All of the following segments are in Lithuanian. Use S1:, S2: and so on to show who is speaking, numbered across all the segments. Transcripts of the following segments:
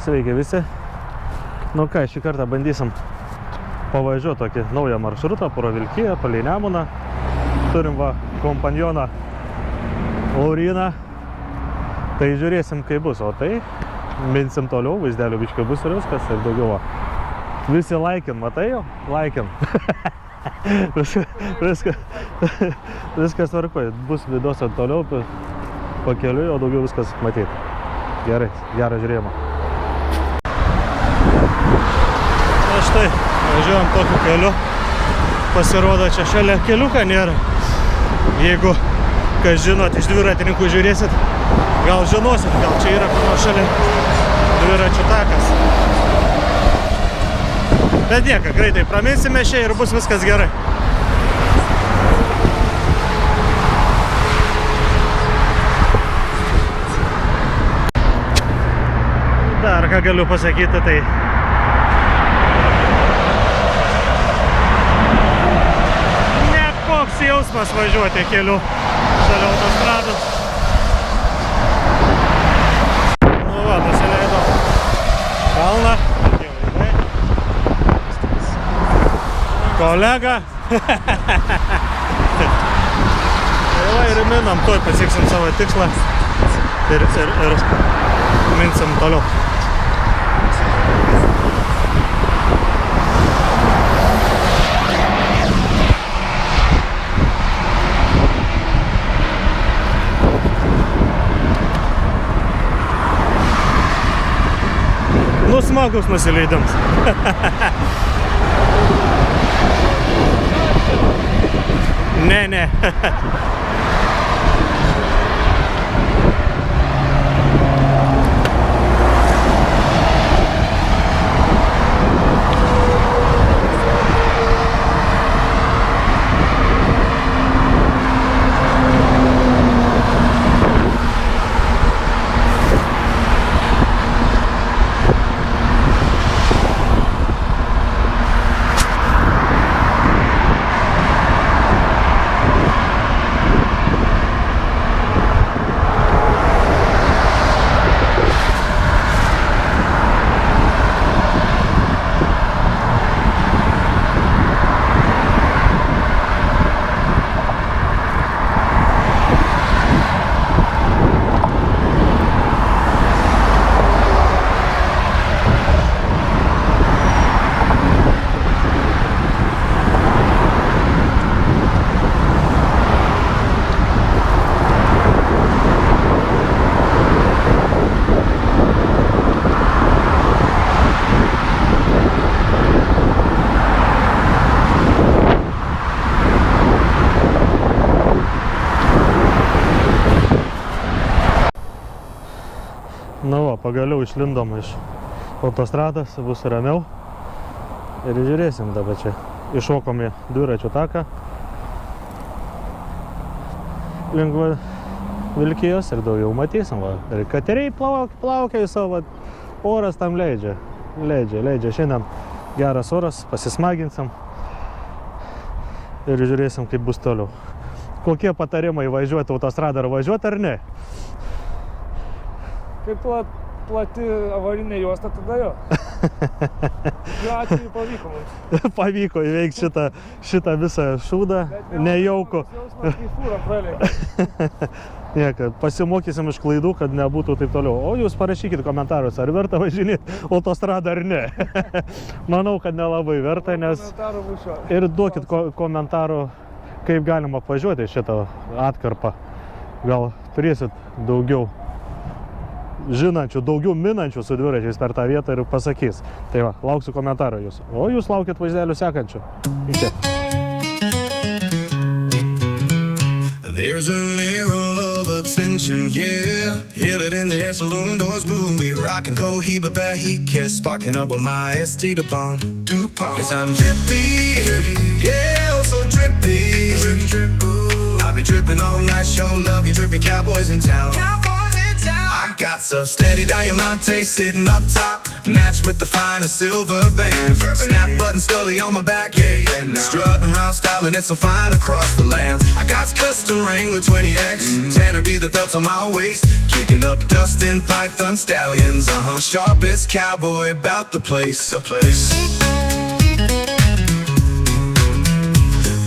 S1: Sveiki visi. Nu ką, šį kartą bandysim pavažiuoti tokį naują maršrutą pro Vilkiją, palei Nemuną. Turim va kompanioną Lauryną. Tai žiūrėsim, kaip bus, o tai minsim toliau, vaizdelio biškai bus ir viskas, ir daugiau va. Visi laikin, matai jau? Laikin. Viskas tvarkoj, bus videose toliau pakeliui, o daugiau viskas matyti. Gerai, gerą žiūrėjimą. Na štai, važiuojam tokiu keliu. Pasirodo, čia šalia keliuką nėra. Jeigu, kas žinot, iš dviratininkų žiūrėsit, gal žinosit, gal čia yra kur šalia dviračių takas. Bet nieko, greitai praminsime čia ir bus viskas gerai. Dar ką galiu pasakyti, tai nekoks jausmas važiuoti keliu šalia autostrados. Nu va, nusileido kalną. Kolega. Tai va ir minam, tuoj pasieksim savo tikslą ir minsim toliau. Nu, smagus nusileidimas. Ne. Nu va, pagaliau išlindom iš autostrados, bus ramiau. Ir žiūrėsim dabar čia. Iššokom į dviračių taką. Link Vilkijos ir daugiau matysim. Va. Ir kateriai plaukia į savo, oras tam leidžia. Šiandien geras oras, pasismaginsim. Ir žiūrėsim, kaip bus toliau. Kokie patarimai važiuoti autostradą ar važiuoti ar ne?
S2: Kaip plati avarinė juosta, tada jo. Šiuo atveju pavyko mums.
S1: Pavyko įveikti šitą visą šūdą, nejaukų. Nieka, pasimokysim iš klaidų, kad nebūtų taip toliau. O jūs parašykit komentaruose, ar verta važinėti autostradą ar ne. Manau, kad nelabai verta, nes... Ir duokit komentarų, kaip galima apvažiuoti šitą atkarpą. Gal turėsit daugiau žinančių, daugiau minančių su dviračiais per tą vietą ir pasakys. Tai va, lauksiu komentarų jūsų. O jūs laukit vaizdelių sekančių. Iki.
S3: There's a level of attention, yeah. Hear it in the air, saloon doors boom. We rockin' Cohiba bad heat kiss, sparking up with my ST DuPont. Cause I'm drippy, yeah, oh so drippy. I'll be dripping all night, show love, you dripping cowboys in town. I got some steady diamante sitting up top, matched with the finest silver band. Snap button Scully on my back, yeah. Strutting around styling, it's so fine across the land. I got custom Wrangler 20X, Tanner be the belts on my waist, kicking up dust dusting python stallions. Sharpest cowboy about the place.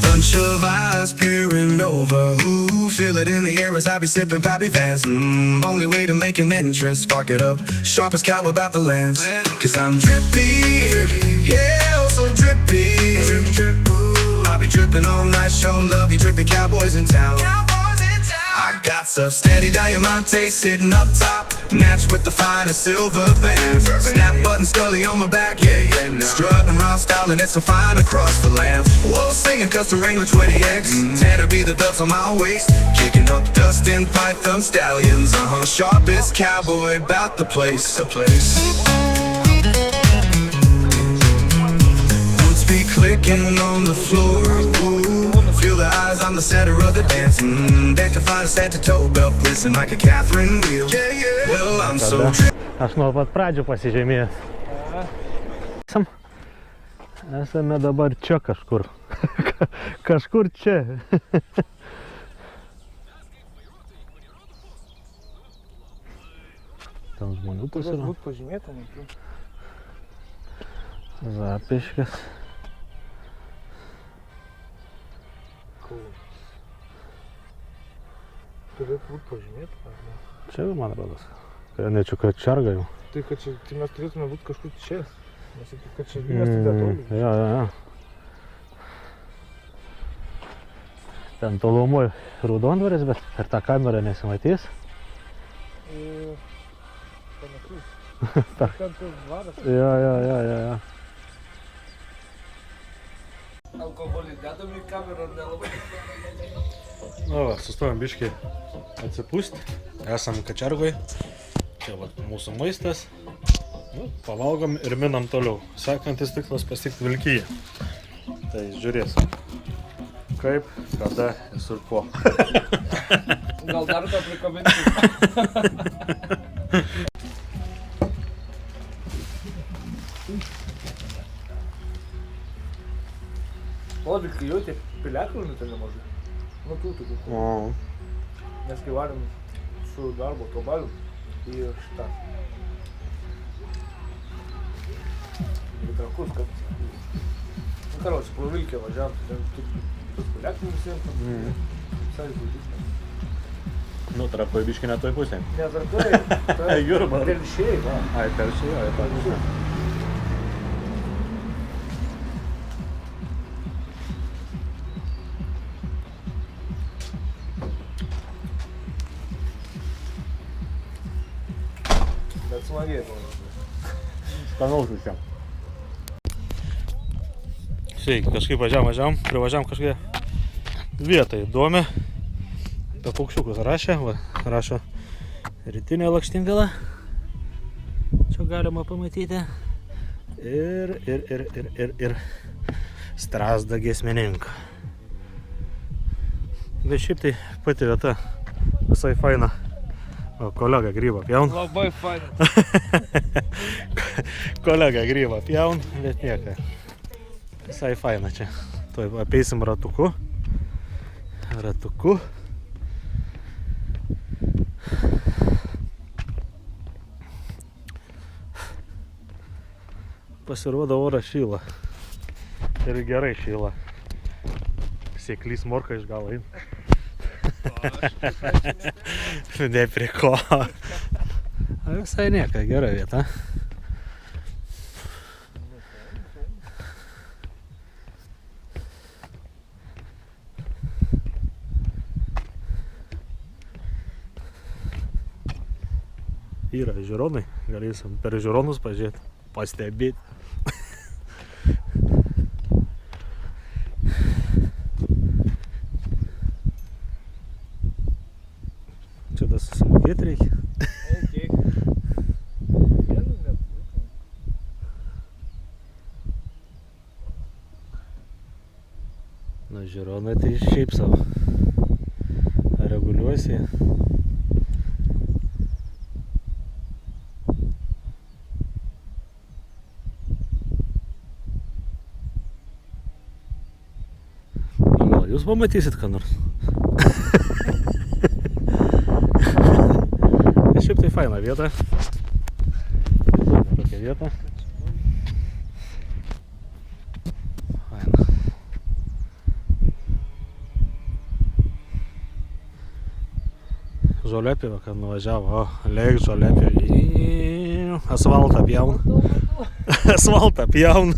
S3: Bunch of eyes peering over. Ooh, feel it in the air as I be sipping Pappy fast. Only way to make an entrance, spark it up. Sharpest cow about the land. Cause I'm drippy, yeah, oh so drippy. I'll be dripping all night, show love you drippy cowboys in town. I got some steady diamante sitting up top, matched with the finest silver band. Snap button Scully on my back, yeah. Strutting around styling, it's so fine across the land. Whoa, singing custom Wrangler 20X. Tanner be the dubs on my waist, kicking up dust in python stallions. Sharpest cowboy about the place. Boots be clicking on the floor. Ooh, feel the eyes on the center of the dance. Back to find a Santa toe belt, glisten like a Catherine wheel. Yeah, well, I'm so
S1: Aš nuo pat pradžių pasižymėjęs. Esame dabar čia kažkur. Kažkur čia. Ten žmonių pasirodo.
S2: Būt pažymėta, matau.
S1: Zapiškis.
S2: Turėtų būt pažymėta, ar ne?
S1: Čia, man rodos. Nečiau, kad čarga jau.
S2: Tai kad čia, tai mes turėtume būt kažkur čia. Nesakyt, kad čia mes tai netoli.
S1: Jo. Ten tolumoj Raudondvaris, bet per tą kamerą nesimatys.
S2: Panašus. Ten tas dvaras.
S1: Jo.
S2: Alkoholį dedam į kamerą, ar nelabai?
S1: Va, sustojom biškį atsipūsti. Esam Kačergoj. Čia va, mūsų maistas. Pavalgom ir minam toliau. Sekantis tikslas pasiekti Vilkiją. Tai žiūrėsim. Kaip, kada ir su kuo.
S2: Gal dar ką prikabinti? O, Vilkai jau tie piliakalnių ten nemažai. Nu, tų tokių. Nes kai varim su darbo autobaliu į šitą. Į trakus, kad... Nu, karoči, pro Vilkę važiavam, ten tos piliakalnių visiems. Visai žudys.
S1: Nu, Trakoj biškį ne toj pusėj.
S2: Ne, Trakoj, tai
S1: Jurba.
S2: Telšiai, va.
S1: Ai, Telšiai, ai, tą pusę.
S2: Bet smagiai, manau.
S1: Skanaus visiem. Sveiki, kažkaip privažiavam kažkokią vietą įdomią. Apie paukščiukus rašo rytinė lakštingala. Čia galima pamatyti. Ir strazdą giesmininką. Bet šiaip tai pati vieta visai faina. O, kolega grybą pjaun.
S2: Labai faina.
S1: Kolega grybą pjaun, bet nieka. Visai faina čia. Tuoj apeisim ratuku. Pasirodo, oras šyla. Ir gerai šyla. Sėklys morka iš galo eina. Ne prie ko. Visai nieka, gera vieta. Yra žiūronai, galėsim per žiūronus pažiūrėti, pastebėti. Čia tas susimokėti reikia. Na, žiūronai tai šiaip savo. Reguliuosi. Jūs pamatysit ką nors. Šiaip tai faina. faina vieta. Įdomi tokia vieta. Faina. Žolėpį, kad nuvažiavo, leik žolėpį į asfaltą pjauna. Asfaltą pjauna.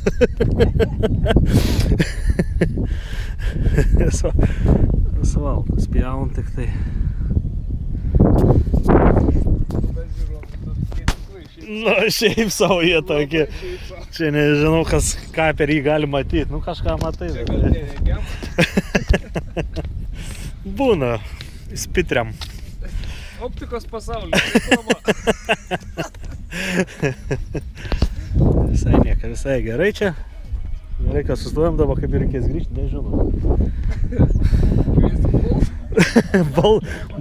S1: Asfaltas pjauna tik tai. Nu, šiaip savo jie tokie. Čia nežinau, ką per jį gali matyti. Nu, kažką matai.
S2: Čia gal nereikiam.
S1: Būna, spitriam.
S2: Optikos pasaulyje.
S1: Visai nieka, visai gerai čia. Gerai, kad sustojom dabar, kaip ir reikės grįžti, nežinau.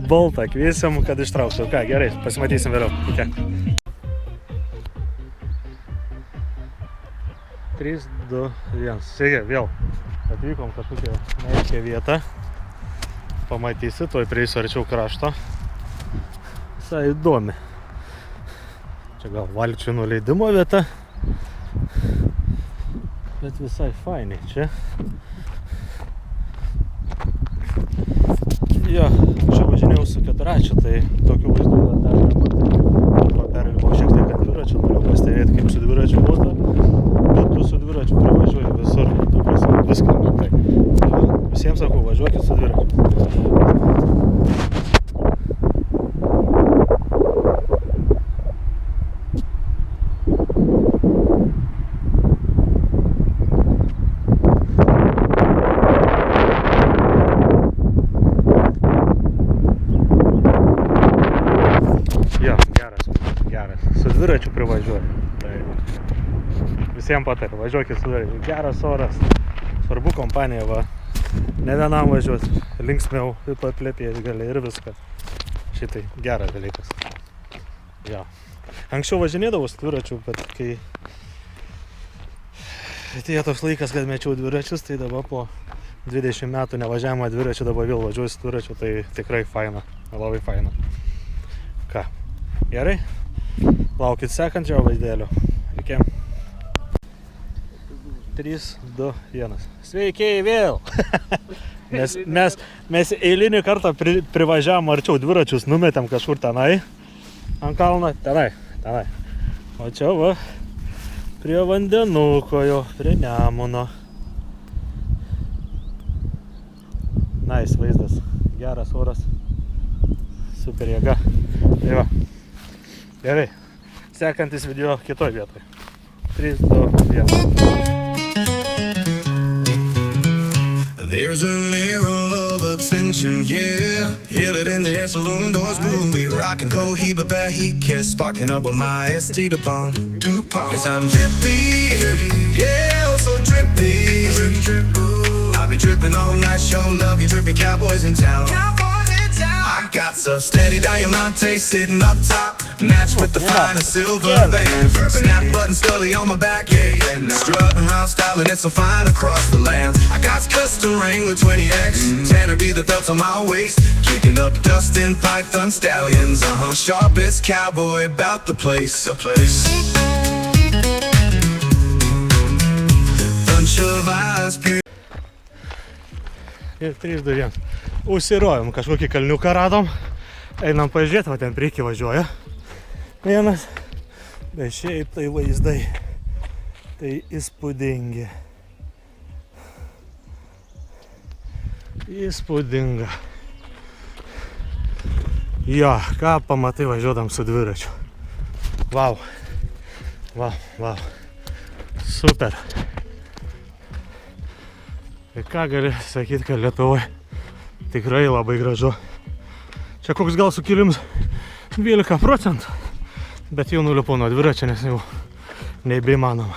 S1: Boltą kviesim, kad ištrauksiu. Ką, gerai, pasimatysim vėliau. Iki. 3, 2, 1. Sveiki, vėl atvykom kažkokią neaiškę vietą. Pamatysi, tuoj prieisiu arčiau krašto. Visai įdomi. Čia gal valčių nuleidimo vieta. Bet visai fainiai čia. Jo, čia važinėjau su keturačiu, tai tokių vaizdų dar nematai. Perlipau šiek tiek ant dviračio, norėjau pastebėti, kaip su dviračiu būtų. Bet tu su dviračiu privažiuoji visur, tu prasme, viską matai. Visiems sakau, važiuokit su dviračiu. Dviračiu privažiuoju. Tai visiems patariu, važiuokit su dviračiu. Geras oras. Svarbu kompanija, va. Ne vienam važiuoti. Linksmiau, paplėpėti gali ir viskas. Šitai geras dalykas. Jo. Anksčiau važinėdavau su dviračiu, bet kai atėjo toks laikas, kad mečiau dviračius, tai dabar po 20 metų nevažiavimo dviračiu, dabar vėl važiuoju su dviračiu, tai tikrai faina. Labai faina. Ką? Gerai? Laukit sekančio vaizdelio. Iki. 3, 2, 1. Sveiki vėl! mes eilinį kartą privažiavom arčiau dviračius, numetėm kažkur tenai. Ant kalno, tenai. O čia va, prie vandenuko jo, prie Nemuno. Nice vaizdas, geras oras. Super jėga. Tai va. Gerai, sekantis video kitoj vietoj. 3, 2, 1.
S3: There's a layer of attention, yeah. Hear it in the air, saloon doors boom. We rockin' Cohiba bad heat kiss, sparking up with my ST DuPont. Cause I'm drippy, yeah, oh so drippy. I'll be drippin' all night, show love you drippy cowboys in town. I got some steady diamante sitting up top, matched with the finest silver band. Snap button scully on my back, yeah. Strutting around styling it so fine across the land. I got custom Wrangler 20X, Tanner be the belts on my waist, kicking up dust in Python stallions. Sharpest cowboy about the place, Bunch of eyes, pure.
S1: Ir 3, 2, 1. Užsirojom, kažkokį kalniuką radom. Einam pažiūrėti, va ten priekį važiuoja. Vienas. Bet šiaip tai vaizdai. Tai įspūdingi. Įspūdinga. Jo, ką pamatai važiuodam su dviračiu. Vau. Super. Ir ką gali sakyti, kad Lietuvoje tikrai labai gražu. Čia koks gal sukilims 12%, bet jau nulipu nuo dviračio, nes jau nebeįmanoma.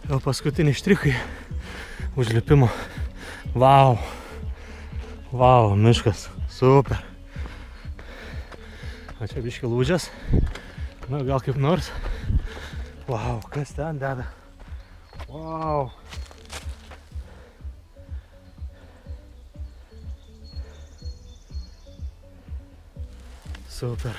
S1: Jau paskutiniai štrichai užlipimo. Vau, miškas, super. O čia biški lūžęs, na gal kaip nors. Vau, kas ten deda? Vau. Super.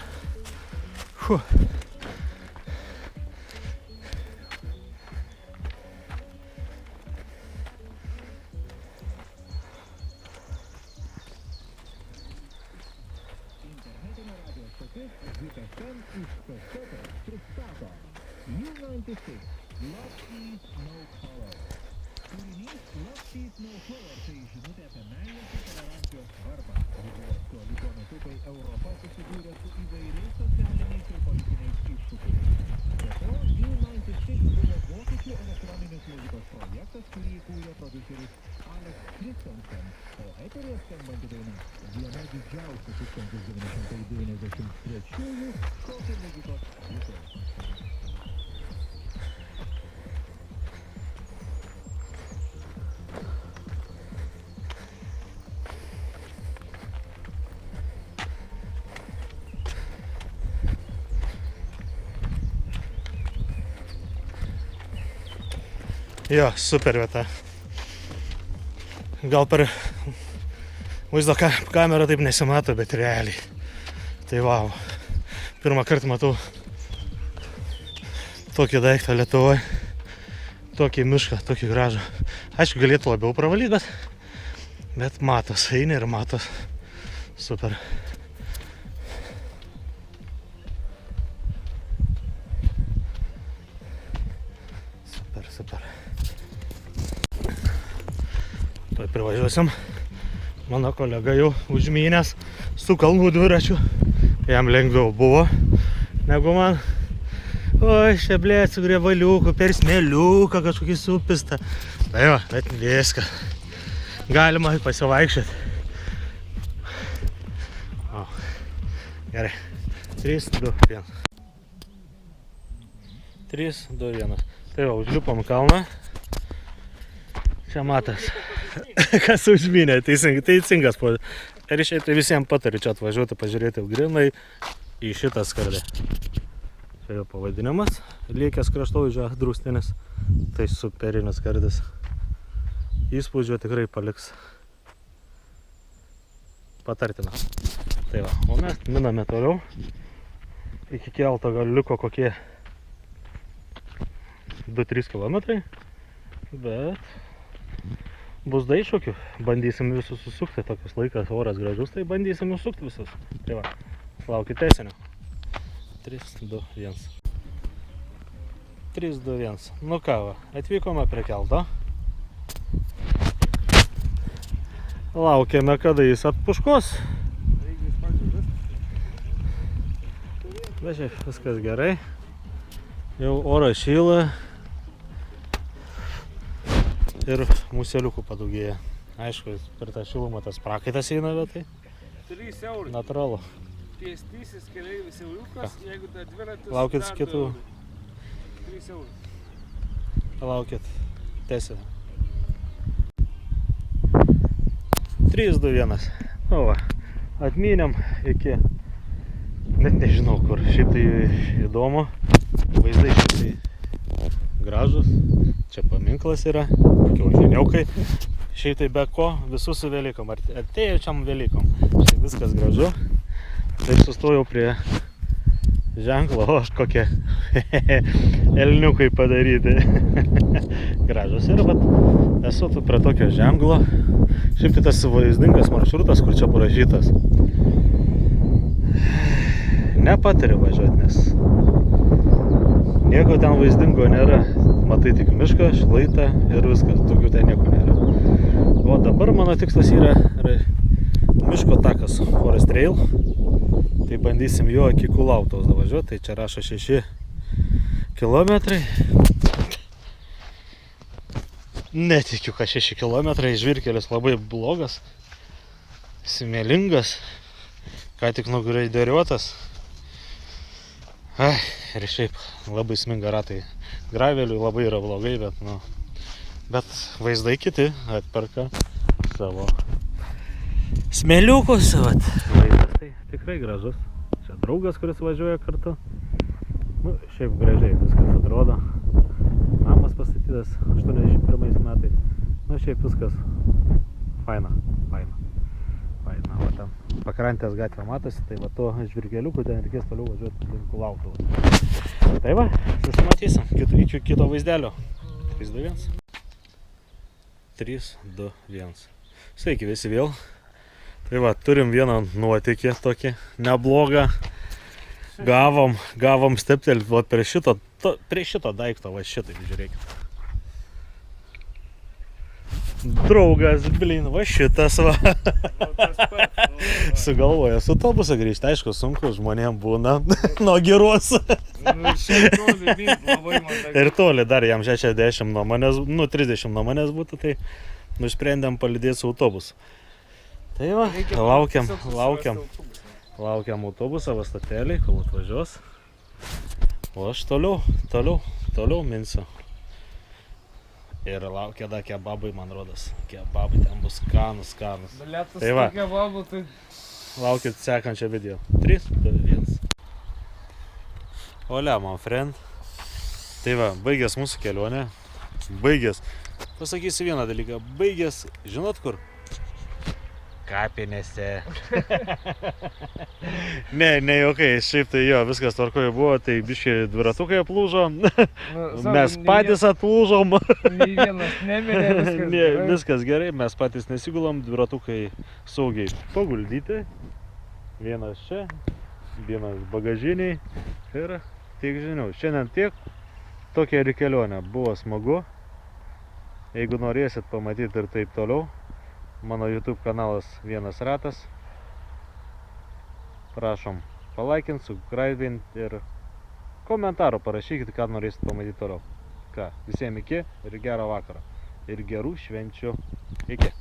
S1: Jo, super vieta. Gal per vaizdo kamerą taip nesimato, bet realiai. Tai vau. Pirmą kartą matau tokį daiktą Lietuvoje. Tokį mišką, tokį gražų. Aišku, galėtų labiau pravalyti, bet matos. Eini ir matos. Super. Super. Tuoj privažiuosim. Mano kolega jau užmynęs su kalnų dviračiu. Jam lengviau buvo negu man. Oi, čia blėt su grievaliuku, per smėliuką kažkokį supistą. Tai va, bet viską. Galima pasivaikščioti. O, gerai. 3, 2, 1. 3, 2, 1. Tai va, užlipom kalną. Čia matas. Kas užmynė, teisingas po. Ir išėjai visiems patariu čia atvažiuoti, pažiūrėti grinai į šitą skardę. Čia jo pavadinimas. Liekęs kraštovaizdžio draustinis. Tai superinis skardis. Įspūdžio tikrai paliks. Patartina. Tai va, o mes miname toliau. Iki kelto gal liko kokie 2-3 kilometrai. Bet bus da iššūkių. Bandysim visus susukti. Tokius laikas, oras gražus, tai bandysim susukti visus. Tai va, laukit tęsinio. 3, 2, 1. 3, 2, 1. Nu ką va, atvykome prie kelto. Laukiame, kada jis atpuškos. Bet šiaip viskas gerai. Jau oras šyla. Ir museliukų padaugėja. Aišku, per tą šilumą tas prakaitas eina, bet tai
S2: 3 eurų.
S1: natūralu.
S2: Pėstysis keleivis euriukas, jeigu tai dviratis...
S1: Laukit kitų.
S2: 3 eurų.
S1: Palaukit. Tęsiu. 3, 2, 1. O va, atmynėm iki... Net nežinau kur. Šiaip tai įdomu. Vaizdai šiaip tai gražus. Čia paminklas yra. Tokie žiniaukai. Šiaip tai be ko, visus su Velykom. Artėjančiam Velykom. Šiaip viskas gražu. Taip sustojau prie ženklo. O, kokie elniukai padaryti. Gražus yra, bet esu prie tokio ženklo. Šiaip tai tas vaizdingas maršrutas, kur čia parašytas. Nepatariu važiuoti, nes nieko ten vaizdingo nėra. Matai tik mišką, šlaitą ir viskas. Daugiau ten nieko nėra. O dabar mano tikslas yra miško takas Forest Trail. Tai bandysim jo iki Kulautos davažiuoti. Tai čia rašo 6 kilometrai. Netikiu, kad 6 kilometrai. Žvyrkelis labai blogas. Smėlingas. Ką tik nugreideriuotas. Ai, ir šiaip labai sminga ratai. Graveliui labai yra blogai, bet, nu, bet vaizdai kiti atperka savo smėliukus. Vat. Vaizdas tai tikrai gražus. Čia draugas, kuris važiuoja kartu. Nu, šiaip gražiai viskas atrodo. Namas pastatytas 81 metais. Nu, šiaip viskas faina. Vat. ten pakrantės gatvė matosi, tai va to žvirgeliukų ten reikės toliau važiuoti link Laukuvos. Tai va, susimatysim iki kito vaizdelio. 3, 2, 1. 3, 2, 1. Sveiki visi vėl. Tai va, turim vieną nuotykį tokį neblogą. Gavom steptelti va, prie šito daikto, va šitai, žiūrėkit. Draugas, blin, va šitas va. Sugalvoja su autobusą grįžti, aišku, sunku žmonėm būna nuo Giros. Ir toli dar jam 60 nuo manęs, 30 nuo manęs būtų, tai nusprendėm palydėti su autobusu. Tai va, laukiam autobusą, va statelį, kol atvažiuos. O aš toliau minsiu. Ir laukia dar kebabai, man rodos. Kebabai ten bus skanus. Tai va, laukit sekančią video. 3, 2, 1. Olia, man friend. Tai va, baigęs mūsų kelionę. Pasakysiu vieną dalyką. Baigęs, žinot kur? Kapinėse. Ne jokai, šiaip tai jo, viskas tvarkoje buvo, tai biškai dviratukai aplūžo. Mes patys atlūžom.
S2: Nei vienas nemirė,
S1: Viskas gerai, mes patys nesigulom, dviratukai saugiai paguldyti. Vienas čia, vienas bagažiniai. Ir tiek žinių. Šiandien tiek. Tokia ir kelionė. Buvo smagu. Jeigu norėsit pamatyti ir taip toliau, mano YouTube kanalas Vienas ratas. Prašom palaikint, subscribint ir komentarų parašykit, ką norėsit pamatyti toliau. Ką, visiems iki ir gerą vakarą. Ir gerų švenčių. Iki.